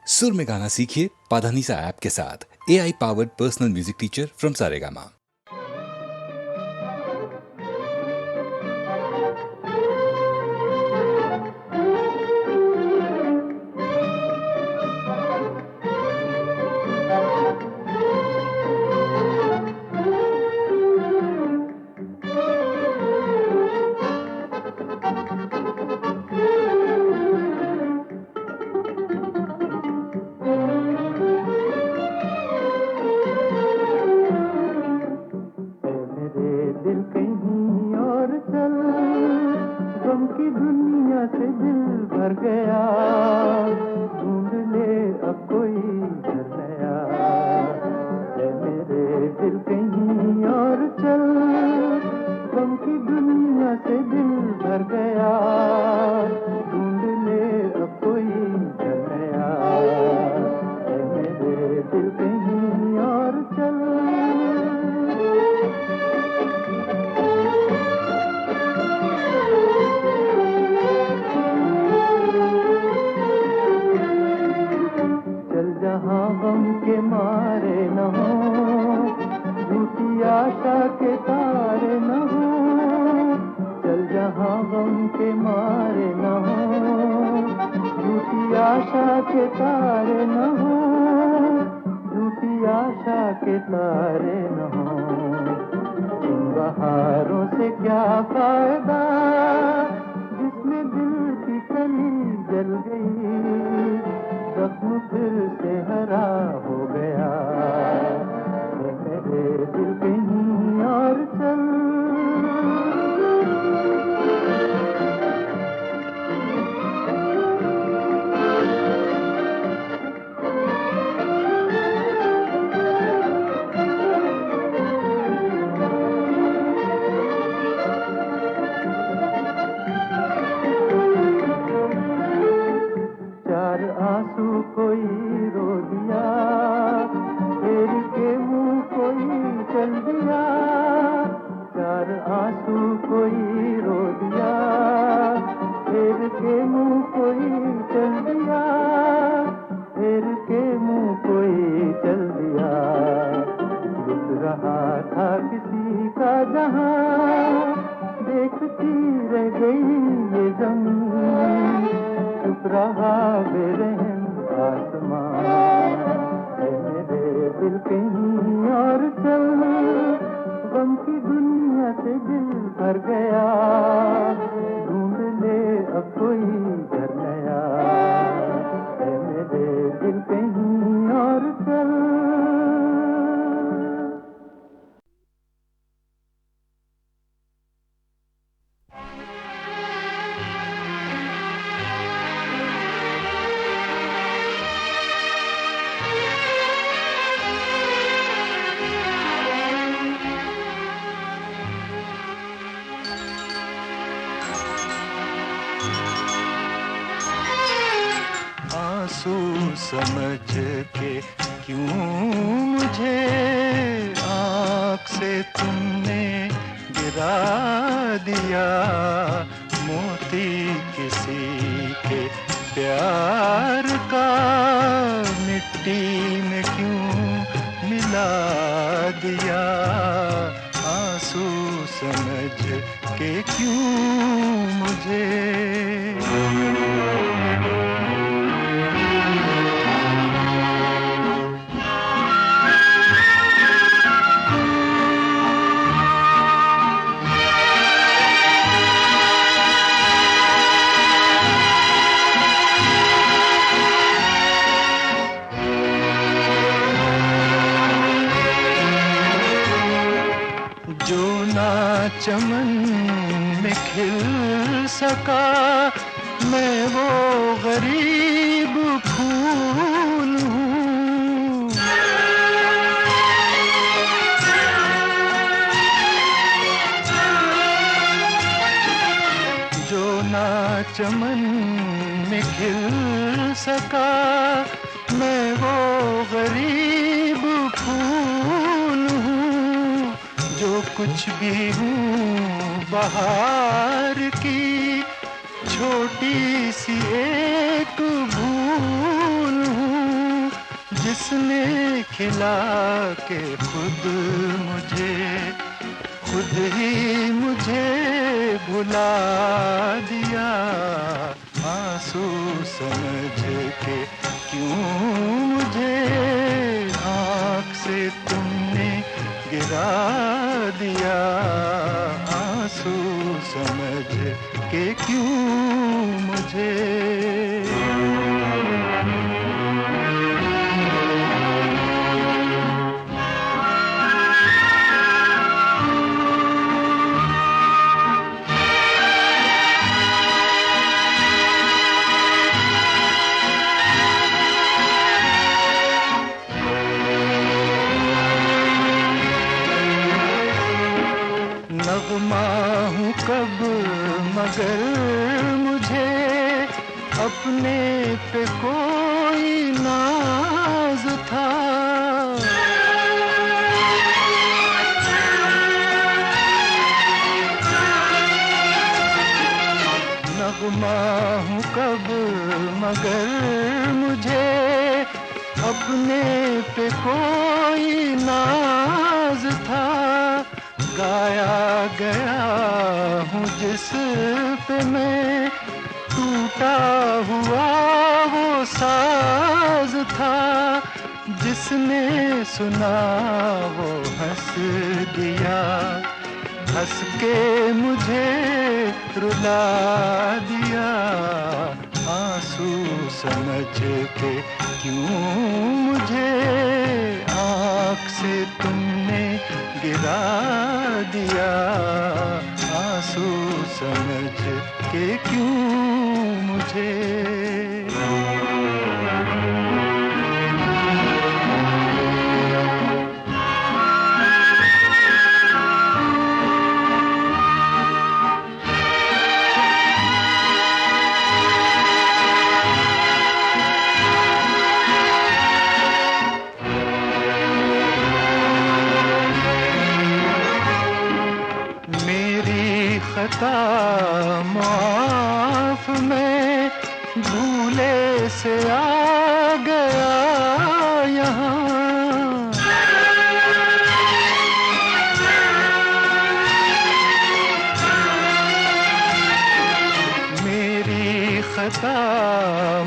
सुर में गाना सीखिए पाधानीसा ऐप के साथ। AI powered personal music teacher from Saregama. समझ के क्यों मुझे आँख से तुमने गिरा दिया, मोती किसी के प्यार का मिट्टी में क्यों मिला दिया, आंसू समझ के क्यों मुझे। चमन में खिल सका मैं वो गरीब फूल हूँ, जो ना चमन में खिल सका मैं वो गरीब फूल हूँ, जो कुछ भी हूँ बहार की छोटी सी एक भूल हूँ, जिसने खिला के खुद ही मुझे भुला दिया। आंसू समझ के क्यों मुझे आँख से तुमने गिरा दिया। आंसू समझ के क्यों मुझे। नगमा हूँ कब मगर मुझे अपने पे कोई नाज था। नगमा हूँ कब मगर मुझे अपने पे कोई नाज था। गाया गया हूँ जिस पे मैं टूटा हुआ वो साज था। जिसने सुना वो हंस दिया, हंस के मुझे रुला दिया। आंसू समझ के क्यों मुझे आँख से तुमने गिरा दिया। आंसू समझ के क्यों मुझे। खता माफ मैं भूले से आ गया यहाँ। मेरी खता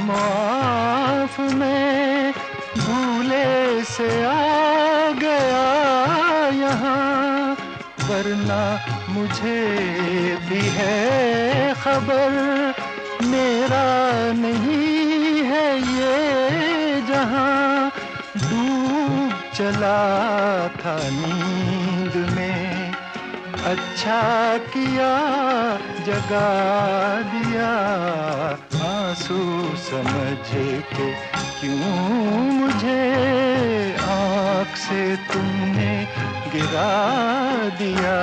माफ मैं भूले से आ गया यहाँ। वरना मुझे भी है खबर मेरा नहीं है ये जहां। डूब चला था नींद में, अच्छा किया जगा दिया। आंसू समझ के क्यों मुझे आँख से तुमने गिरा दिया।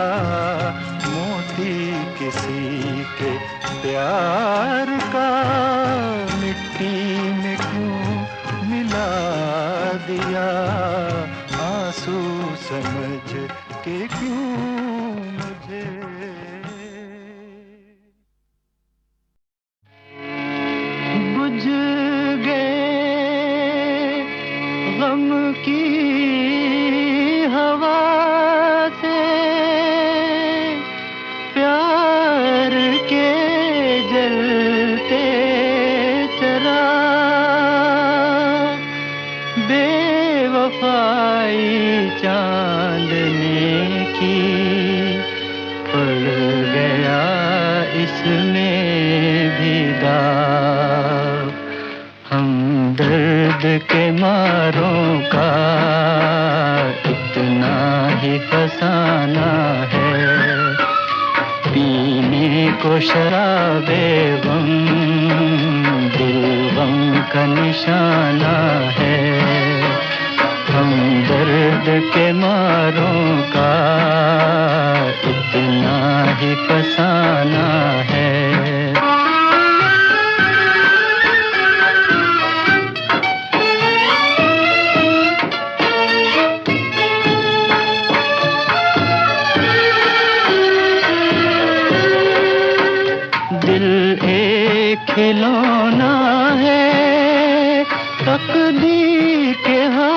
मोती किसी के प्यार का मिट्टी में क्यों मिला दिया। आंसू समझ के क्यों मुझे। बुझ गए गम की हवा से प्यार के जलते चराग। बेवफाई चांदने की पड़ गया इसमें भी दाग। हम दर्द के मारों का इतना ही फसाना है। पीने को शराबे गम दिल गम का निशाना है। हम दर्द के मारों का इतना ही फसाना है। खिलौना है तकदीर के हाथ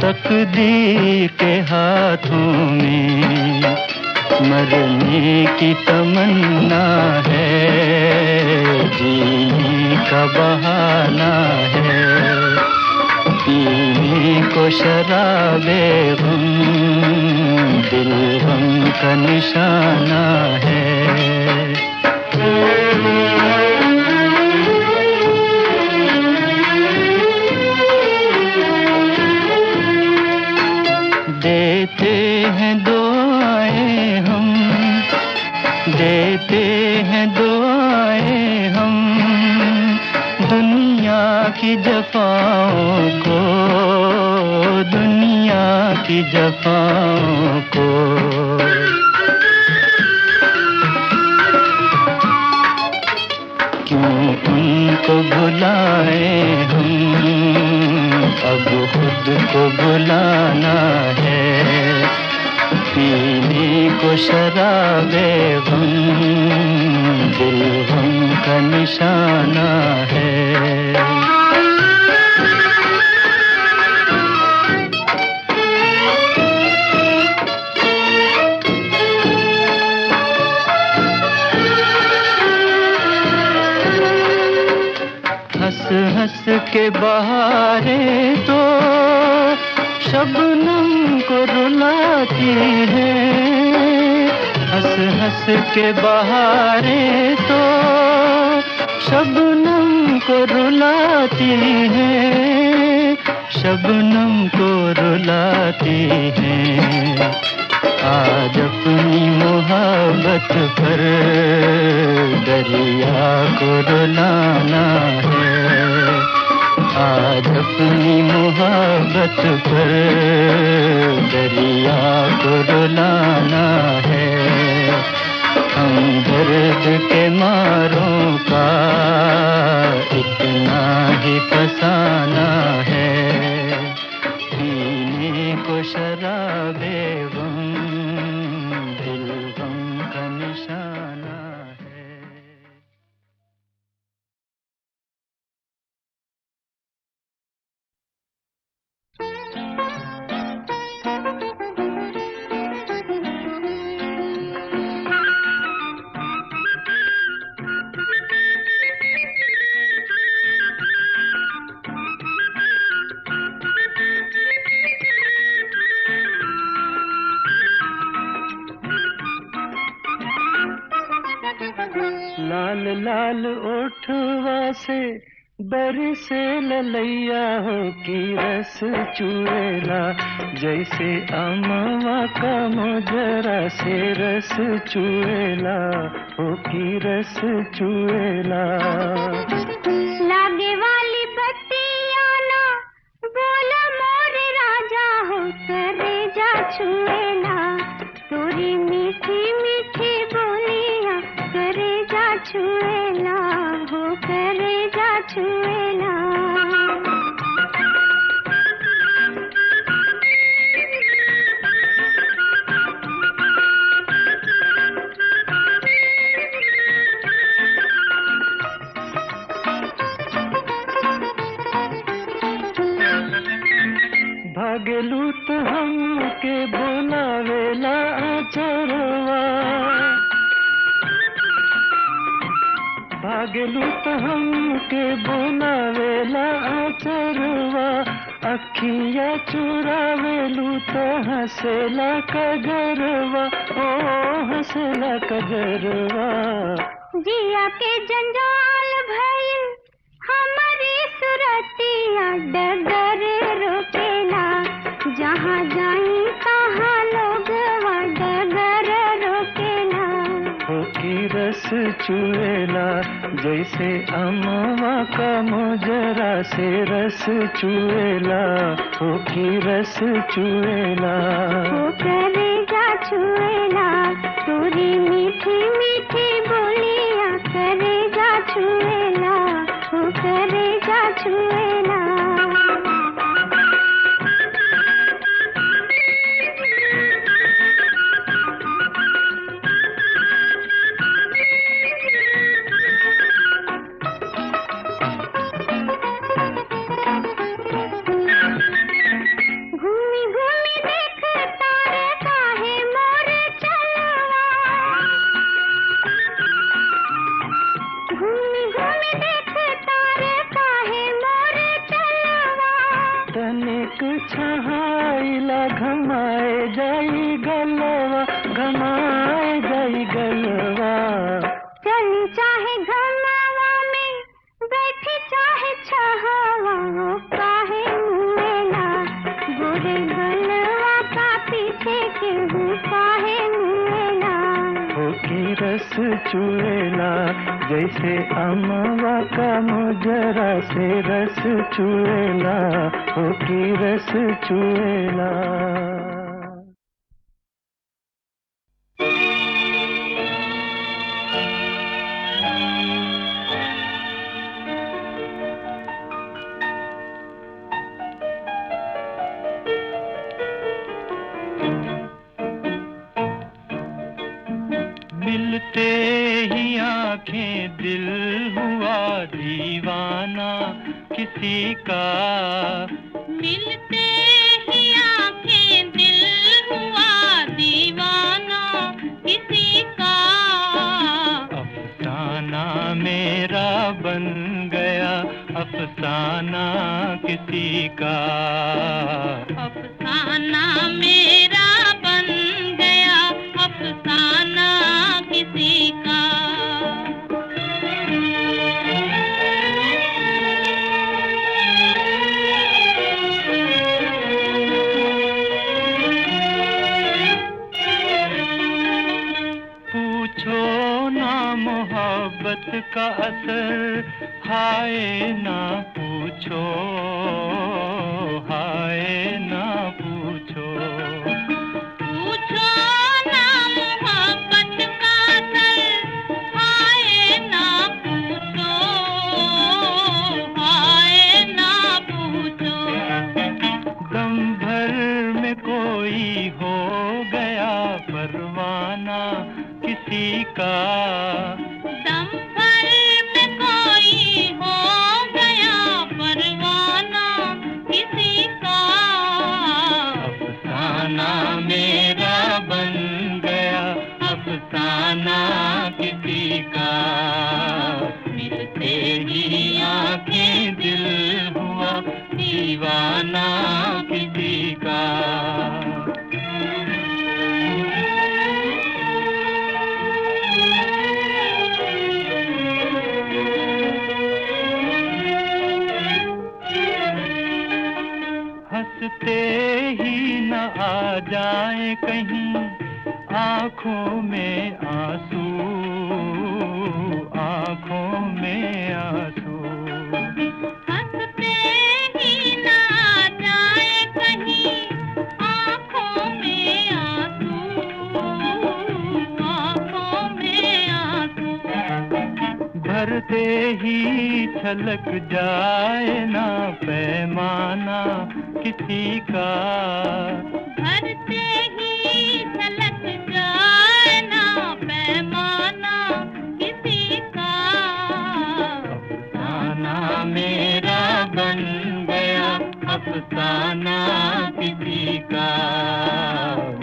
तकदीर के हाथों में मरने की तमन्ना है, जीने का बहाना है, पीने को शराबे गम, दिल गम का निशाना है। देते हैं दुआएं हम, देते हैं दुआएं हम दुनिया की जफाओं को, दुनिया की जफाओं को। क्यों उनको भुलाए हम, अब खुद को बुलाना है, पीने को शराबे गम, दिल गम का निशाना है। हंस हंस के बहारे तो शबनम को रुलाती है, हंस हंस के बहारे तो शबनम को रुलाती है, शबनम को रुलाती है। आज अपनी मोहब्बत पर दरिया को रुलाना है, आज अपनी मोहब्बत पर दरिया को रुलाना है। हम दर्द के मारों का इतना ही फसाना है, पीने को शराबे गम, दिल गम का निशाना है। लाल लाल ओठवा से बरसे ललैया हो की रस चुएला, जैसे अमवा का मोजरा से रस चुएला हो की रस चुएला। लागे वाली बत्तियां ना बोला मोरे राजा हो, करे जा छुएला तोरी मीठी मीठी बोलियां, करे जा छुएला हो, करे जा छुएला। भागेलू तो हमके बोलावेला आचरवा, भागेलू तो हमके बोलावेला आचरवा, अखिया चुरावेलू तो हंसेला कजरवा, ओ हंसेला कजरवा। जिया के जंजाल भइल हमारी सुरतिया, डगर रोकेला जहाँ जाई तहाँ लोग डगर रोकेला हो की रस चुएला, जैसे अमवा का मोजरा से रस चुएला हो की रस चुएला। हो करे जा छुएला तोरी मीठी मीठी बोलियां, करे जा छुएला हो, करे जा छुएला। घमाए जाई गलवा, घमाए जाई गलवा। चली चाहे घमावा में, बैठी चाहे छहावा, वो काहे मुएला गोरे गलवा का पीछे केहू काहे मुएला। हो की रस चुएला जैसे अमवा का मोजरा से रस चुएला, हो की रस चुएला। मिलते ही आंखें दिल हुआ दीवाना किसी का, मिलते ही आंखें दिल हुआ दीवाना किसी का। अफसाना मेरा बन गया अफसाना किसी का, अफसाना मेरा बन गया अफसाना किसी का। पूछो ना मोहब्बत का असर, हाय ना पूछो, हाय ना पूछो। पूछो ना मोहब्बत का असर, हाय ना पूछो, हाय ना पूछो। दम भर में कोई हो गया परवाना किसी का, दम भर में कोई हो गया परवाना किसी का। अफसाना मेरा बन गया अफसाना किसी का। मिलते ही आंखें दिल हुआ दीवाना किसी का। हंसते ही न आ जाए कहीं आँखों में आंसू, आँखों में आंसू। हंसते ही ना आ जाए कहीं आँखों में आंसू, आँखों में आंसू। भरते ही छलक जाए ना पैमाना किसी का, भरते ही छलक जाए ना पैमाना किसी का। अफसाना मेरा बन गया अफसाना किसी का।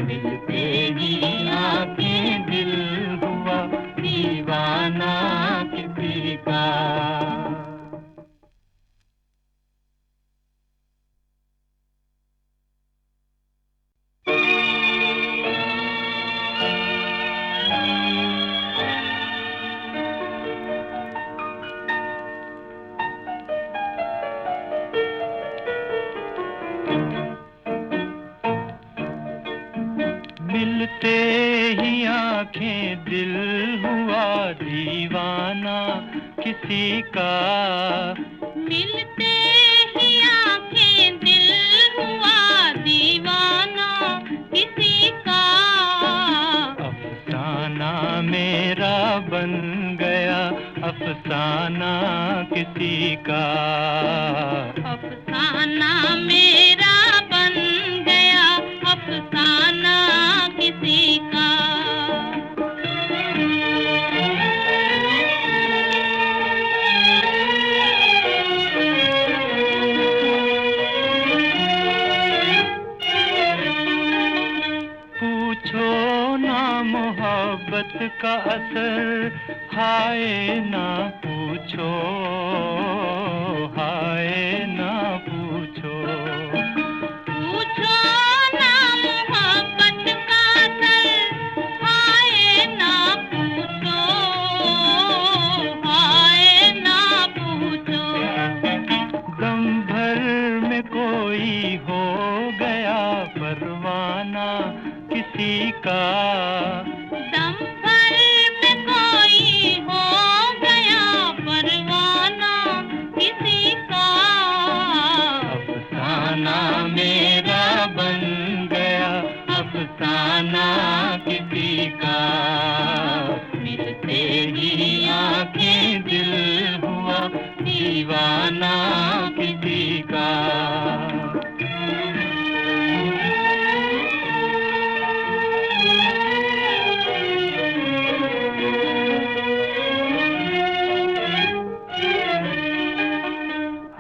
मिलते ही आंखें दिल हुआ दीवाना किसी का। मिलते ही आंखें दिल हुआ दीवाना किसी का, मिलते ही आंखें दिल हुआ दीवाना किसी का। अफसाना मेरा बन गया अफसाना किसी का। अफसाना मेरा बन गया अफसाना किसी का। पूछो ना मोहब्बत का असर, हाय ना पूछो, हाय ना पूछो। पूछो ना किसी का। दम भर में कोई हो गया परवाना किसी का। अफसाना मेरा बन गया अफसाना किसी का। मिलते ही आंखें दिल हुआ दीवाना किसी का।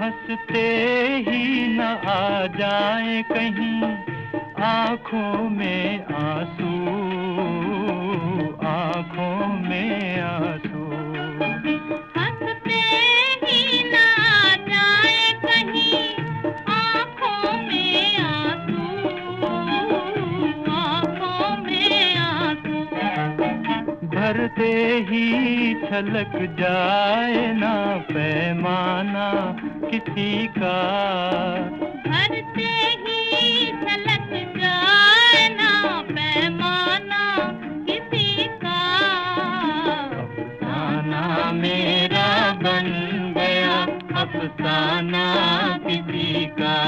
हंसते ही न आ जाए कहीं आँखों में आंसू, आँखों में आंसू। हंसते ही ना जाए कहीं आँखों में आंसू, आँखों में आंसू। भरते ही छलक जाए ना पैमाना किसी का। भरते ही झलक जाए ना पैमाना किसी का। अफसाना मेरा बन गया अफसाना किसी का।